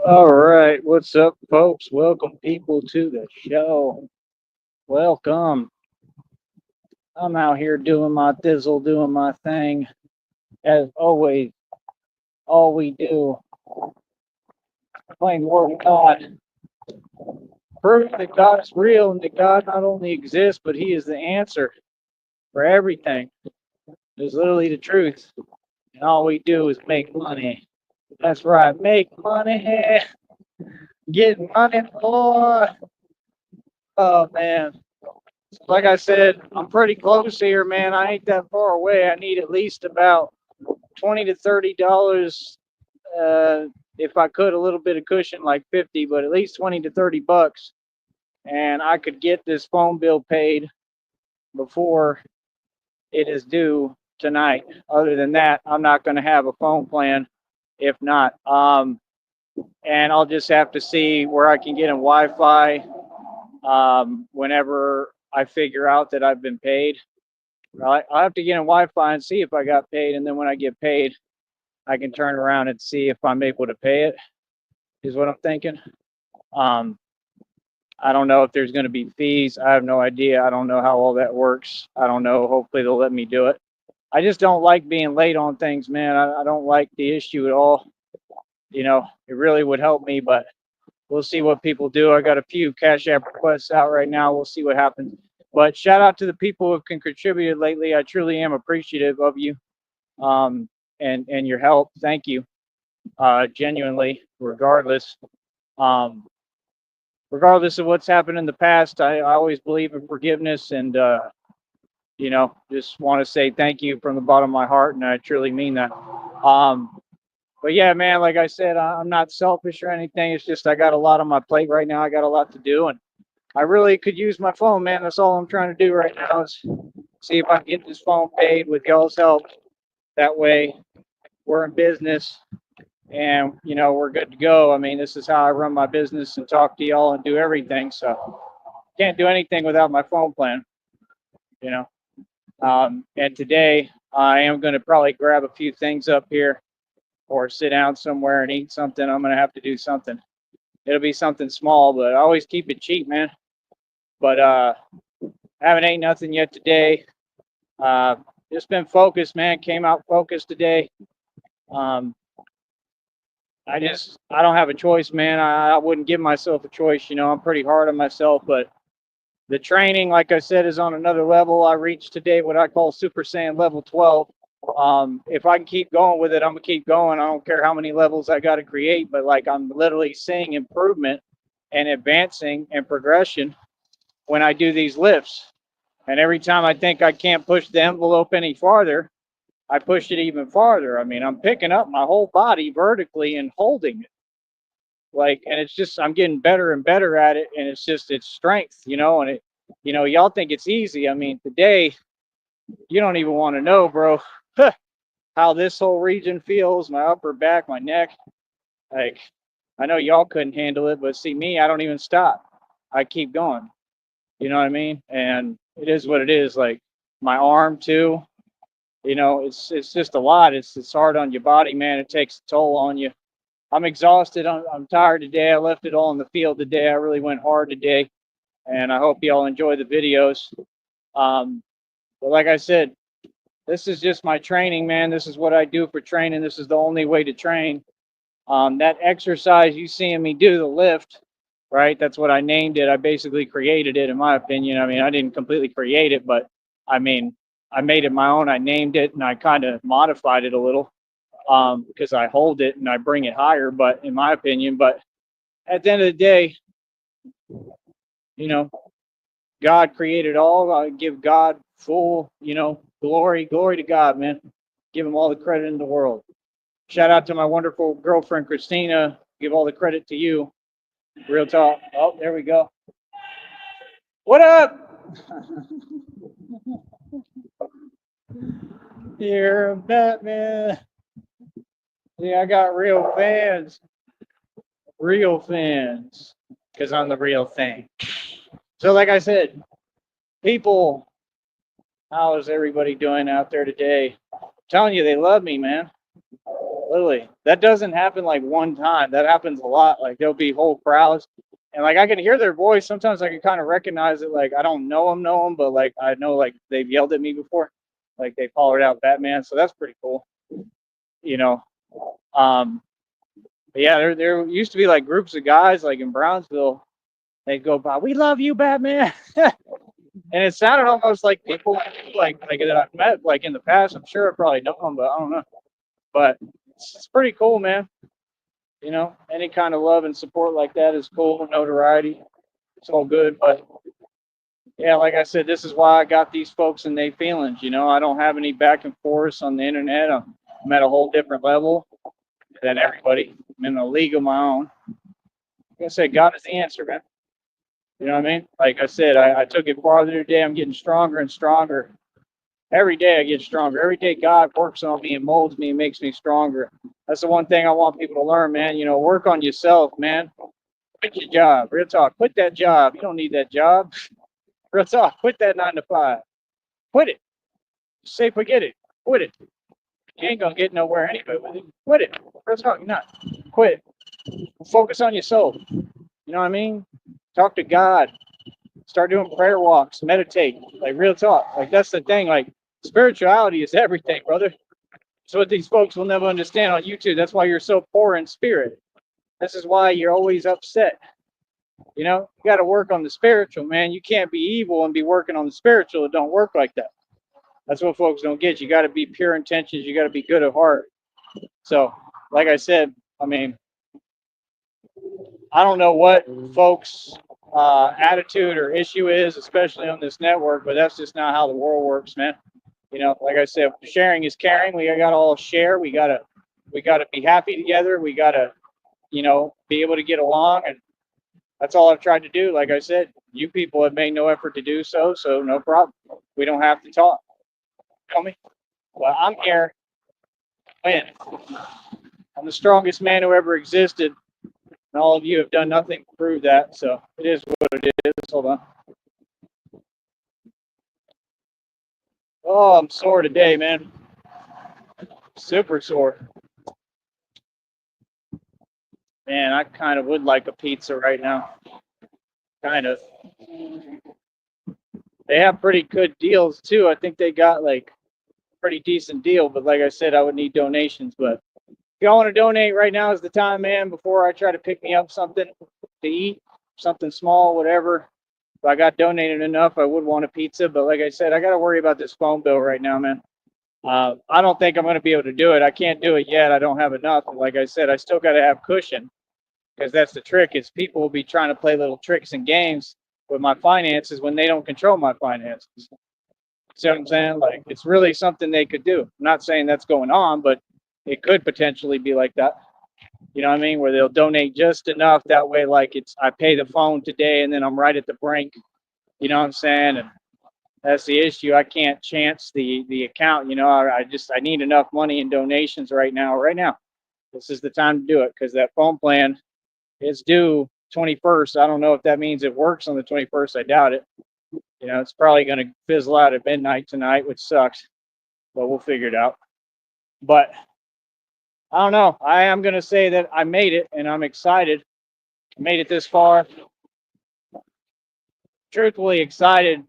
All right, what's up, folks? Welcome, people, to the show. Welcome. I'm out here doing my thizzle, doing my thing. As always, all we do, playing Word of God, proving that God is real and that God not only exists, but He is the answer for everything. It's literally the truth. And all we do is make money. That's right, make money, get money, boy. Oh, man. Like I said, I'm pretty close here, man. I ain't that far away. I need at least about 20 to $30. Uh, if I could, a little bit of cushion, like 50, but at least 20 to $30, and I could get this phone bill paid before it is due tonight. Other than that, I'm not going to have a phone plan. If not, and I'll just have to see where I can get in Wi-Fi whenever I figure out that I've been paid. Right, I'll have to get in Wi-Fi and see if I got paid, and then when I get paid, I can turn around and see if I'm able to pay it. Is what I'm thinking. Um, I don't know if there's going to be fees. I have no idea. I don't know how all that works. I don't know. Hopefully they'll let me do it. I just don't like being late on things, man. I don't like the issue at all. It really would help me, but we'll see what people do. I got a few Cash App requests out right now. We'll see what happens. But shout out to the people who have contributed lately. I truly am appreciative of you, um, and your help. Thank you, genuinely, um, regardless of what's happened in the past. I always believe in forgiveness, and just want to say thank you from the bottom of my heart, and I truly mean that. Um, but yeah, man, like I said, I'm not selfish or anything. It's just I got a lot on my plate right now. I got a lot to do, and I really could use my phone, man. That's all I'm trying to do right now is see if I can get this phone paid with y'all's help. That way, we're in business, and we're good to go. I mean, this is how I run my business and talk to y'all and do everything. So can't do anything without my phone plan. You know. And today I am going to probably grab a few things up here or sit down somewhere and eat something. I'm going to have to do something. It'll be something small, but I always keep it cheap, man. But haven't ate nothing yet today. Uh, just been focused, man. Came out focused today. Um, I don't have a choice, man. I wouldn't give myself a choice. I'm pretty hard on myself, but the training, like I said, is on another level. I reached today what I call Super Saiyan level 12. If I can keep going with it, I'm gonna keep going. I don't care how many levels I got to create, but like I'm literally seeing improvement and advancing and progression when I do these lifts. And every time I think I can't push the envelope any farther, I push it even farther. I mean, I'm picking up my whole body vertically and holding it. And it's just I'm getting better and better at it, and it's strength, and y'all think it's easy. I mean, today you don't even want to know, bro, how this whole region feels, my upper back, my neck. Like, I know y'all couldn't handle it, but see me, I don't even stop. I keep going. You know what I mean? And it is what it is. Like my arm too. It's just a lot. It's hard on your body, man. It takes a toll on you. I'm exhausted. I'm tired today. I left it all in the field today. I really went hard today, and I hope y'all enjoy the videos. Um, but like I said, this is just my training, man. This is what I do for training. This is the only way to train. That exercise you seeing me do, the lift, right? That's what I named it. I basically created it, in my opinion. I mean, I didn't completely create it, but I mean, I made it my own. I named it and I kind of modified it a little because I hold it and I bring it higher. But in my opinion, but at the end of the day, you know, God created all. I give God full, glory. Glory to God, man. Give him all the credit in the world. Shout out to my wonderful girlfriend, Christina. Give all the credit to you. Real talk. Oh, there we go. What up? You're Batman. Yeah, I got real fans. Real fans. Because I'm the real thing. So, like I said, people, how is everybody doing out there today? I'm telling you, they love me, man. Literally, that doesn't happen like one time. That happens a lot. Like there'll be whole crowds, and like I can hear their voice. Sometimes I can kind of recognize it. Like I don't know them, but like I know like they've yelled at me before. Like they hollered out Batman, so that's pretty cool. You know, um, but yeah, there used to be like groups of guys like in Brownsville. They'd go by, "We love you, Batman," and it sounded almost like people like that I've met like in the past. I'm sure I probably know them, but I don't know. But it's pretty cool, man. Any kind of love and support like that is cool. Notoriety, it's all good. But yeah, like I said, this is why I got these folks and they feelings. I don't have any back and forth on the internet. I'm at a whole different level than everybody. I'm in a league of my own. Like I said, God is the answer, man. You know what I mean? Like I said, I took it farther today. I'm getting stronger and stronger. Every day I get stronger. Every day God works on me and molds me and makes me stronger. That's the one thing I want people to learn, man. Work on yourself, man. Quit your job. Real talk. Quit that job. You don't need that job. Real talk. Quit that 9 to 5. Quit it. Say forget it. Quit it. You ain't gonna get nowhere anyway with it. Quit it. Real talk. You're not. Quit. Focus on your soul. You know what I mean? Talk to God. Start doing prayer walks. Meditate. Like real talk. Like that's the thing. Like spirituality is everything, brother. It's what these folks will never understand on YouTube. That's why you're so poor in spirit. This is why you're always upset. You got to work on the spiritual, man. You can't be evil and be working on the spiritual. It don't work like that. That's what folks don't get. You got to be pure intentions. You got to be good at heart. So, like I said, I mean, I don't know what folks' attitude or issue is, especially on this network, but that's just not how the world works, man. Like I said, sharing is caring. We got to all share. We gotta be happy together. We gotta, be able to get along, and that's all I've tried to do. Like I said, you people have made no effort to do so, so no problem. We don't have to talk. Tell me. Well, I'm here. Man, I'm the strongest man who ever existed, and all of you have done nothing to prove that. So it is what it is. Hold on. Oh, I'm sore today, man. Super sore. Man, I kind of would like a pizza right now. Kind of. They have pretty good deals too. I think they got like pretty decent deal, but like I said, I would need donations. But if y'all want to donate, right now is the time, man, before I try to pick me up something to eat, something small, whatever. If I got donated enough, I would want a pizza. But like I said, I got to worry about this phone bill right now, man. I don't think I'm going to be able to do it. I can't do it yet. I don't have enough. And like I said, I still got to have cushion, because that's the trick, is people will be trying to play little tricks and games with my finances when they don't control my finances. See what I'm saying? Like, it's really something they could do. I'm not saying that's going on, but it could potentially be like that. You know what I mean? Where they'll donate just enough. That way, like, I pay the phone today and then I'm right at the brink. You know what I'm saying? And that's the issue. I can't chance the account. I need enough money in donations right now. Right now, this is the time to do it, because that phone plan is due 21st. I don't know if that means it works on the 21st. I doubt it. It's probably going to fizzle out at midnight tonight, which sucks, but we'll figure it out. But I don't know. I am going to say that I made it, and I'm excited. I made it this far. Truthfully excited.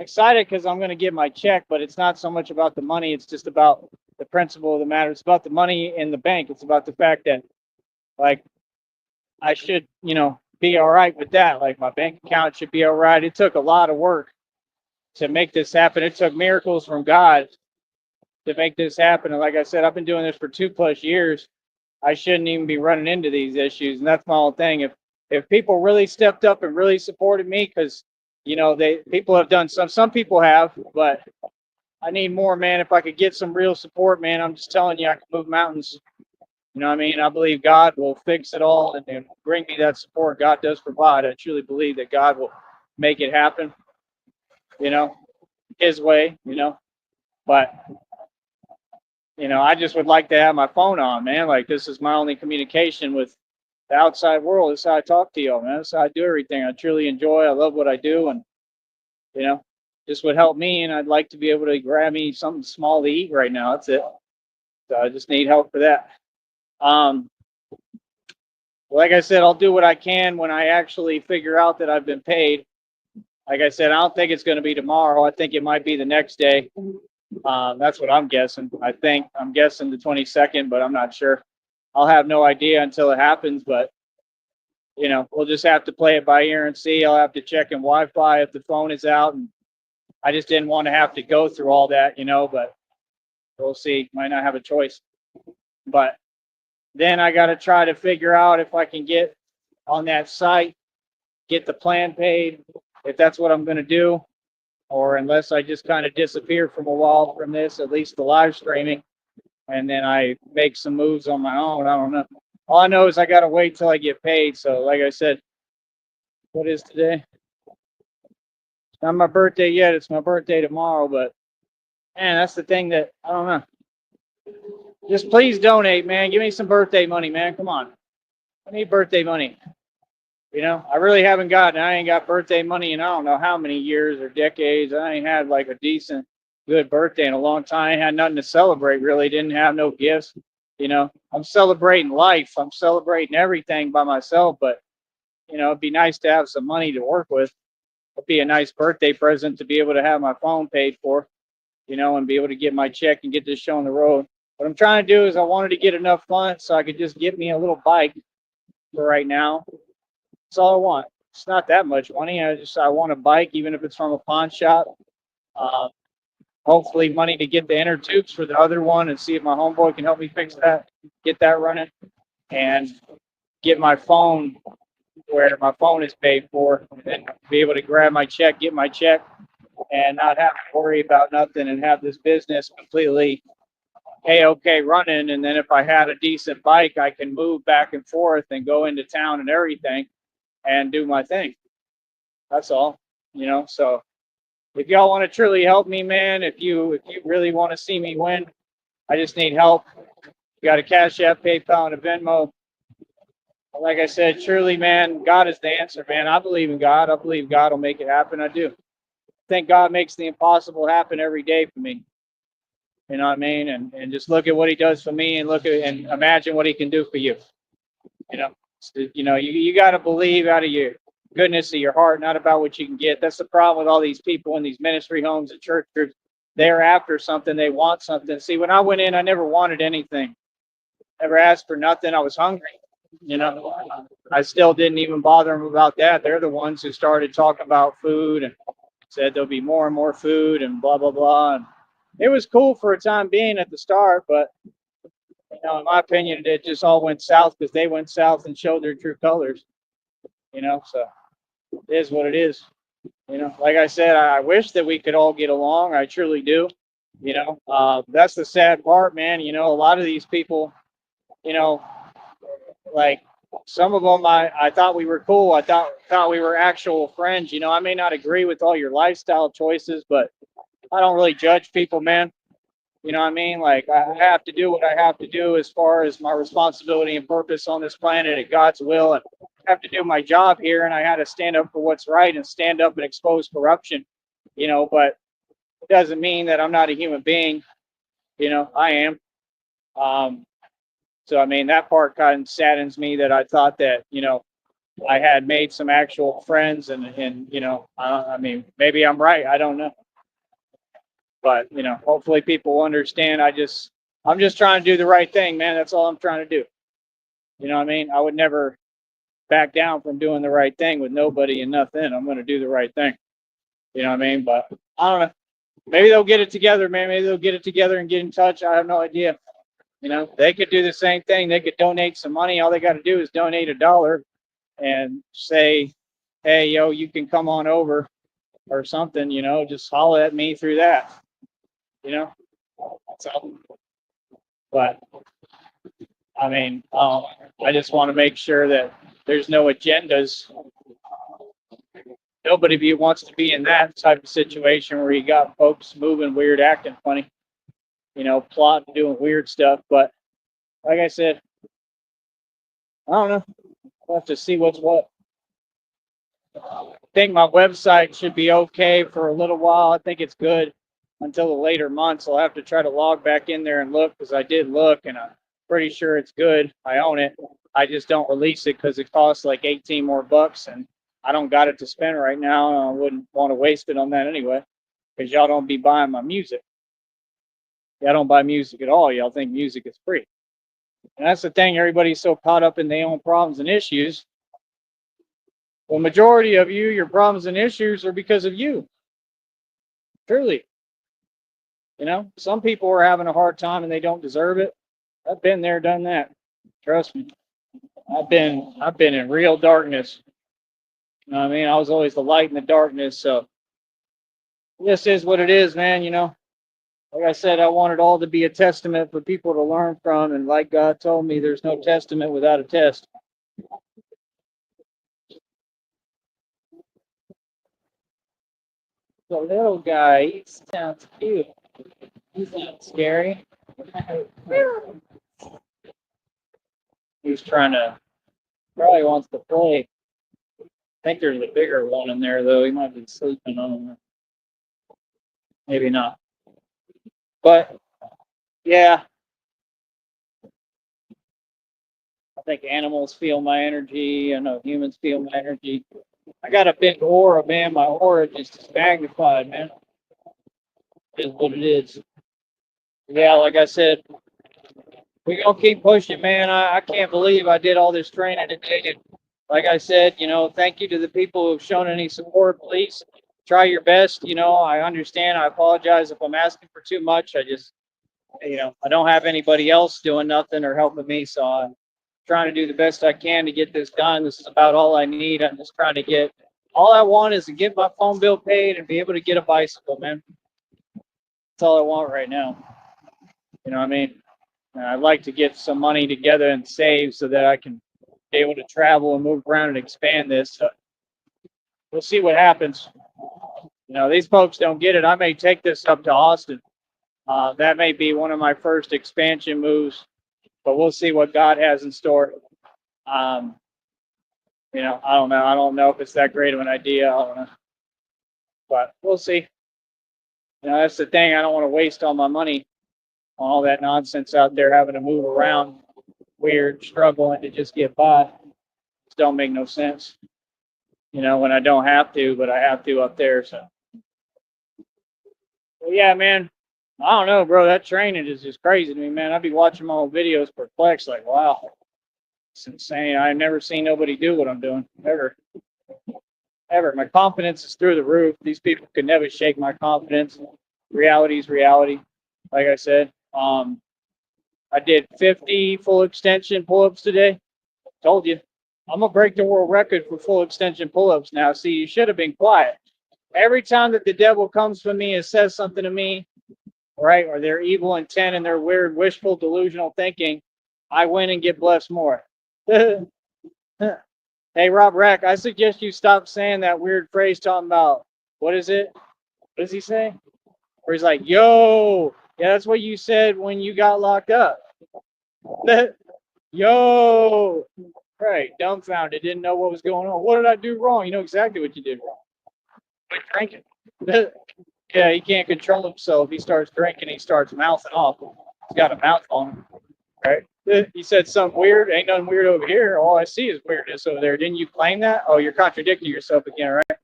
Excited because I'm going to get my check, but it's not so much about the money. It's just about the principle of the matter. It's about the money in the bank. It's about the fact that, like, I should, be all right with that. Like, my bank account should be all right. It took a lot of work to make this happen. It took miracles from God to make this happen. And like I said, I've been doing this for 2+ years. I shouldn't even be running into these issues. And that's my whole thing. If people really stepped up and really supported me, because people have done some people have, but I need more, man. If I could get some real support, man, I'm just telling you, I can move mountains. You know what I mean? I believe God will fix it all and bring me that support. God does provide. I truly believe that God will make it happen, his way, But, I just would like to have my phone on, man. Like, this is my only communication with the outside world. This is how I talk to y'all, man. This is how I do everything. I truly enjoy. I love what I do. And, this would help me. And I'd like to be able to grab me something small to eat right now. That's it. So I just need help for that. Um, like I said, I'll do what I can when I actually figure out that I've been paid. Like I said, I don't think it's going to be tomorrow. I think it might be the next day. That's what I'm guessing. I'm guessing the 22nd, but I'm not sure. I'll have no idea until it happens, but we'll just have to play it by ear and see. I'll have to check in Wi-Fi if the phone is out, and I just didn't want to have to go through all that, but we'll see. Might not have a choice. But then I got to try to figure out if I can get on that site, get the plan paid, if that's what I'm going to do, or unless I just kind of disappear from a while from this, at least the live streaming, and then I make some moves on my own. I don't know. All I know is I got to wait till I get paid. So, like I said, what is today? It's not my birthday yet. It's my birthday tomorrow, but man, that's the thing that I don't know. Just please donate, man. Give me some birthday money, man. Come on. I need birthday money. I really haven't gotten, I ain't got birthday money in I don't know how many years or decades. I ain't had like a decent, good birthday in a long time. I ain't had nothing to celebrate, really. Didn't have no gifts. I'm celebrating life. I'm celebrating everything by myself, but, it'd be nice to have some money to work with. It'd be a nice birthday present to be able to have my phone paid for, and be able to get my check and get this show on the road. What I'm trying to do is I wanted to get enough funds so I could just get me a little bike for right now. That's all I want. It's not that much money. I want a bike, even if it's from a pawn shop. Hopefully money to get the inner tubes for the other one and see if my homeboy can help me fix that, get that running, and get my phone where my phone is paid for, and be able to grab my check, get my check, and not have to worry about nothing and have this business completely okay running. And then if I had a decent bike, I can move back and forth and go into town and everything and do my thing. That's all, so if y'all want to truly help me, man, if you really want to see me win, I just need help. You got a Cash App, PayPal, and a Venmo. Like I said, truly, man, God is the answer, man. I believe in God. I believe God will make it happen. I do. I think God makes the impossible happen every day for me. You know what I mean? And just look at what he does for me, and and imagine what he can do for you. You got to believe out of your goodness of your heart, not about what you can get. That's the problem with all these people in these ministry homes and church groups. They're after something. They want something. See, when I went in, I never wanted anything. Never asked for nothing. I was hungry. I still didn't even bother them about that. They're the ones who started talking about food and said there'll be more and more food and blah, blah, blah. And it was cool for a time being at the start, but in my opinion, it just all went south because they went south and showed their true colors. So it is what it is. Like I said, I wish that we could all get along. I truly do. That's the sad part, man. A lot of these people, like some of them, I thought we were cool. I thought we were actual friends. I may not agree with all your lifestyle choices, but I don't really judge people, man. You know what I mean? Like, I have to do what I have to do as far as my responsibility and purpose on this planet at God's will. And I have to do my job here, and I had to stand up for what's right and stand up and expose corruption, but it doesn't mean that I'm not a human being. I am. So, I mean, that part kind of saddens me that I thought that, I had made some actual friends and I mean, maybe I'm right. I don't know. But, hopefully people understand. I'm just trying to do the right thing, man. That's all I'm trying to do. You know what I mean? I would never back down from doing the right thing with nobody and nothing. I'm going to do the right thing. You know what I mean? But I don't know. Maybe they'll get it together, man. Maybe they'll get it together and get in touch. I have no idea. They could do the same thing. They could donate some money. All they got to do is donate $1 and say, hey, yo, you can come on over or something, just holler at me through that. That's all. But I mean, I just want to make sure that there's no agendas. Nobody wants to be in that type of situation where you got folks moving weird, acting funny, plotting, doing weird stuff. But like I said, I don't know. We'll have to see what's what. I think my website should be okay for a little while. I think it's good. until the later months. I'll have to try to log back in there and look, because I did look and I'm pretty sure it's good. I own it. I just don't release it because it costs like 18 more bucks, and I don't got it to spend right now. And I wouldn't want to waste it on that anyway, because y'all don't be buying my music. Y'all don't buy music at all. Y'all think music is free. And that's the thing. Everybody's so caught up in their own problems and issues. The majority of you, your problems and issues are because of you. Truly. You know, some people are having a hard time and they don't deserve it. I've been there, done that. Trust me. I've been in real darkness. You know what I mean? I was always the light in the darkness. So this is what it is, man. You know, like I said, I want it all to be a testament for people to learn from. And like God told me, there's no testament without a test. The little guy, he sounds cute. He's not scary. He's trying to, probably wants to play. I think there's a bigger one in there, though. He might be sleeping on it. Maybe not. But, yeah, I think animals feel my energy. I know humans feel my energy. I got a big aura, man. My aura just is magnified, man. Is what it is. Yeah, like I said, we're going to keep pushing, man. I can't believe I did all this training today. Like I said, you know, thank you to the people who've shown any support. Please try your best. You know, I understand. I apologize if I'm asking for too much. I just, you know, I don't have anybody else doing nothing or helping me. So I'm trying to do the best I can to get this done. This is about all I need. I'm just trying to get, all I want is to get my phone bill paid and be able to get a bicycle, man. That's all I want right now. You know what I mean? And I'd like to get some money together and save so that I can be able to travel and move around and expand this. So we'll see what happens. You know, these folks don't get it. I may take this up to Austin. That may be one of my first expansion moves, but we'll see what God has in store. You know, I don't know. I don't know if it's that great of an idea. I don't know, but we'll see. You know, that's the thing. I don't want to waste all my money on all that nonsense out there, having to move around, weird, struggling to just get by. It don't make no sense. You know, when I don't have to, but I have to up there. So, well, yeah, man. I don't know, bro. That training is just crazy to me, man. I'd be watching my old videos perplexed, like, wow, it's insane. I've never seen nobody do what I'm doing, ever. Ever. My confidence is through the roof. These people could never shake my confidence. Reality is reality. Like I said, I did 50 full extension pull-ups today. Told you. I'm gonna break the world record for full extension pull-ups now. See, you should have been quiet. Every time that the devil comes for me and says something to me, right, or their evil intent and their weird, wishful, delusional thinking, I win and get blessed more. Hey, Rob Rack, I suggest you stop saying that weird phrase talking about, what is it? What does he say? Where he's like, yo, yeah, that's what you said when you got locked up. Yo, right, dumbfounded, didn't know what was going on. What did I do wrong? You know exactly what you did wrong. Quit drinking. Yeah, he can't control himself. He starts drinking, he starts mouthing off. He's got a mouth on him, right? He said something weird. Ain't nothing weird over here. All I see is weirdness over there. Didn't you claim that? Oh, you're contradicting yourself again, right?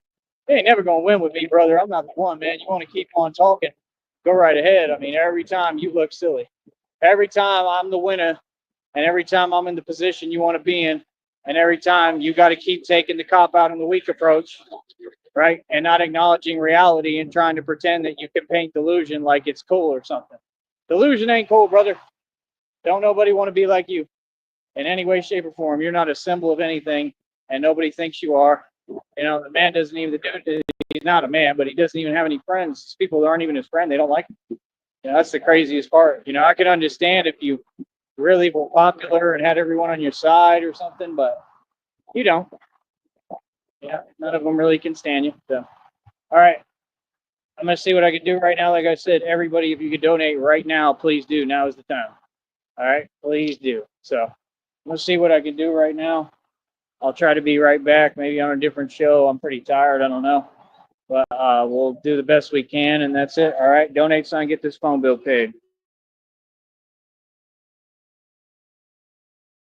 You ain't never gonna win with me, brother. I'm not the one, man. You want to keep on talking? Go right ahead. I mean, every time you look silly. Every time I'm the winner, and every time I'm in the position you want to be in, and every time you got to keep taking the cop out and the weak approach, right? And not acknowledging reality and trying to pretend that you can paint delusion like it's cool or something. Delusion ain't cool, brother. Don't nobody want to be like you in any way, shape, or form. You're not a symbol of anything, and nobody thinks you are. You know, the man doesn't even, he's not a man, but he doesn't even have any friends. People that aren't even his friend, they don't like him. You know, that's the craziest part. You know, I can understand if you really were popular and had everyone on your side or something, but you don't. Yeah, none of them really can stand you. So, all right. I'm going to see what I can do right now. Like I said, everybody, if you could donate right now, please do. Now is the time. All right. Please do. So I'm going to see what I can do right now. I'll try to be right back, maybe on a different show. I'm pretty tired. I don't know. But we'll do the best we can, and that's it. All right, donate, son, get this phone bill paid.